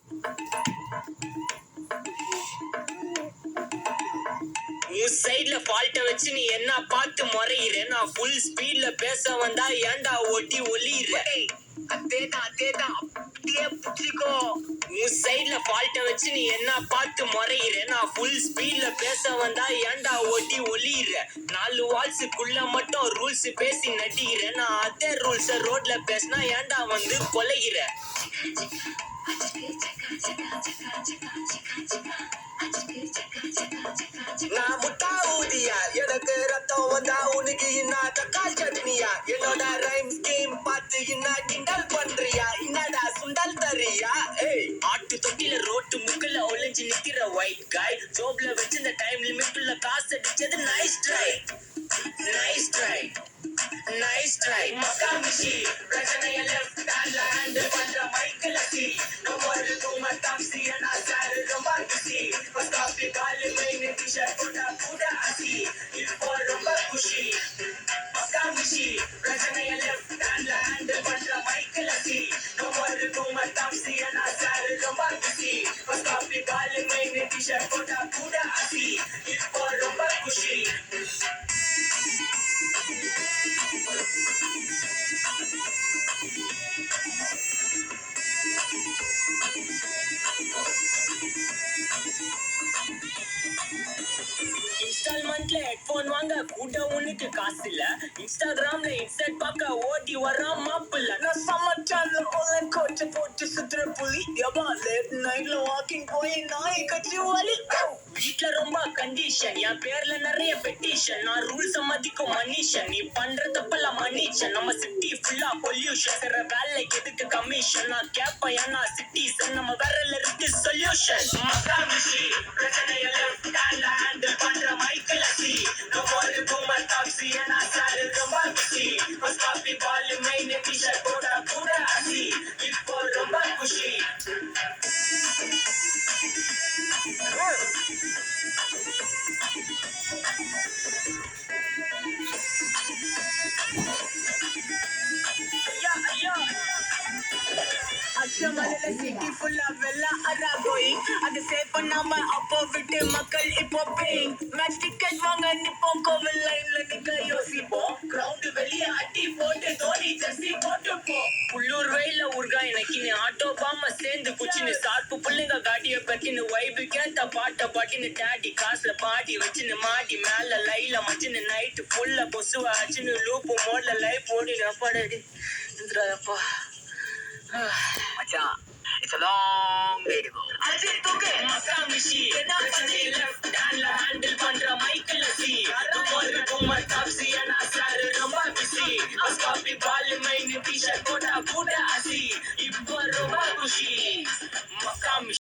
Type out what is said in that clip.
உன் சைட்ல ஃபால்ட்ட வச்சு நீ என்ன பார்த்து முறையிற, நான் ஃபுல் ஸ்பீட்ல பேச வந்தா ஏன்டா ஒட்டி ஒளியிற. அதேதான் அப்படியே புடிச்சுக்கோ. உன் சைட்ல ஃபால்ட்ட வச்சு நீ என்ன பார்த்து முறையிற, நான் ஃபுல் ஸ்பீட்ல பேச வந்தா ஏன்டா ஒட்டி ஒளியிற. 4 வால்ஸுக்குள்ள மட்டும் ரூல்ஸ் பேசி நடிக்கிற, நான் அதே ரூல்ஸ ரோட்ல பேசினா ஏன்டா வந்து கொலைகிற. நான் முட்டா ஊதியா, எனக்கு ரத்தம் வந்தா உனக்கு என்ன தக்காளி சட்னியா. என்னோட ரைம் ஸ்கீம் பார்த்து என்ன கிண்டல் பண்றியா, என்னடா சுண்டல் தரியா. ஆட்டு தொட்டில ரோட்டு முக்குல ஒளிஞ்சு நிக்கிற ஒயிட் காய், ஜோப்ல வச்சு இந்த டைம் லிமிட்ல காசு அடிச்சது nice try, nice try, nice try. மகாமிஷி பிரச்சனைய லெஃப்ட் ஹேண்ட்ல ஹேண்டில் பண்ற மைக்கேல் அசி, நோமோரு தூம தாம்சி அண்ணா சாரு ரொம்ப பிஸி. ஃபர்ஸ்ட் காப்பி காலி மெயின் டிஷர்ட் போட்டா கூட அசி, இப்போ ரொம்ப குஷி. மகாமிஷி பிரச்சனைய லெஃப்ட் ஹேண்ட்ல ஹேண்டில் பண்ற மைக்கேல் அசி, நோமோரு தூம தாம்சி அண்ணா சாரு ரொம்ப பிஸி. ஃபர்ஸ்ட் காப்பி காலி மெயின் டிஷர்ட் போட்டா கூட அசி, இப்போ ரொம்ப குஷி. இன்ஸ்டால்மெண்ட்ல ஹெட்போன் வாங்க கூட உனக்கு காசு இல்ல, இன்ஸ்டாகிராம்ல இன்ஸ்டன்ட் பார்க்க ஓடி வரான் மாப்பிள்ள. நான் சமைச்சால ஆன்லைன் கோச்சை போட்டு சுத்துற புலி, எவா லேட் நைட்ல வாக்கிங் போய் நாய் கட்சி வலி. வீட்ல ரொம்ப கண்டிஷன், என் பேர்ல நிறைய பெட்டிஷன், நான் ரூல்ஸ் மதிக்கும் மனுஷன், நீ பண்ற தப்பெல்லாம் மன்னிச்சன். நம்ம சிட்டி ஃபுல்லா பொல்யூஷன், வேற வேலைக்கு எதுக்கு கமிஷன், நான் கேப்பேன் ஏன்னா சிட்டிசன், நம்ம விரல்ல இருக்கு சொல்யூஷன். மகாமிஷி பிரச்சனைய லெஃப்ட் ஹேண்ட்ல ஹேண்டில் பண்ற மைக்கேல் அசி, நோமோரு பூமர் டாக்ஸி அண்ணா சாரு ரொம்ப பிஸி. ஃபர்ஸ்ட் காப்பி பால் மெயின் டிஷர்ட் போட்டா கூட அசி, இப்போ ரொம்ப குஷி. அச்சமலையில சிட்டி ஃபுல்லா வெள்ள அரா கோயிங், அது சேவ் பண்ணாம அப்போ விட்டு மக்கள் இப்போ பேயிங். மேட்ச் டிக்கெட் வாங்க நிப்போம் கோவில் லைன்ல நிக்க யோசிப்போம், கிரவுண்ட் வெளியே அட்டி போட்டு தோனி ஜெர்சி போட்டு போ. புள்ளூர் வெயில ஊர்கா எனக்கு நீ ஆட்டோ பாம சேர்ந்து குச்சின்னு சார்பு புள்ளைங்க காட்டிய பத்தின்னு வைபு கேட்ட பாட்ட பாட்டின்னு டாடி காசுல பாடி வச்சுன்னு மாடி மேல லைல மச்சின்னு நைட்டு ஃபுல்லா பொசுவ ஆச்சுன்னு லூப்பு மோட்ல லைஃப் ஓடி அப்பாடி இந்திராப்பா. மச்சான், it's a long way to go. அஜித்துக்கு மகாமிஷி பிரச்சனைய லெஃப்ட் ஹேண்ட்ல ஹேண்டில் பண்ற மைக்கேல் அசி, நோமோரு பூமர் டாப்ஸி அண்ணா சாரு ரொம்ப பிஸி. ஃபர்ஸ்ட் காப்பி பால் மெயின் டிஷர்ட் போட்டா கூட அசி,